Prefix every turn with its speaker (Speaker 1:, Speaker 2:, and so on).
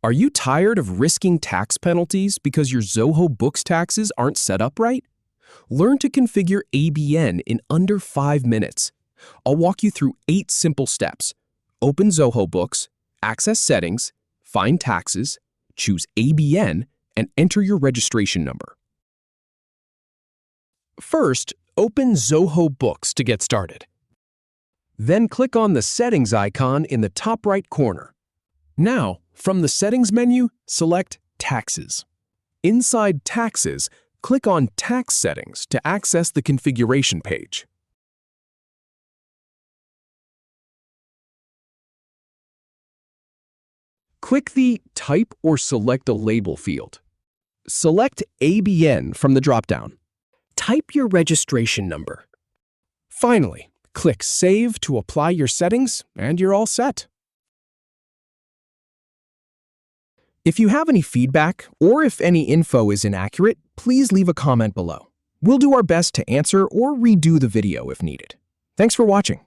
Speaker 1: Are you tired of risking tax penalties because your Zoho Books taxes aren't set up right? Learn to configure ABN in under 5 minutes. I'll walk you through 8 simple steps. Open Zoho Books, access Settings, find Taxes, choose ABN, and enter your registration number. First, open Zoho Books to get started. Then click on the Settings icon in the top right corner. Now, from the Settings menu, select Taxes. Inside Taxes, click on Tax Settings to access the configuration page. Click the Type or Select a Label field. Select ABN from the dropdown. Type your registration number. Finally, click Save to apply your settings, and you're all set. If you have any feedback, or if any info is inaccurate, please leave a comment below. We'll do our best to answer or redo the video if needed. Thanks for watching.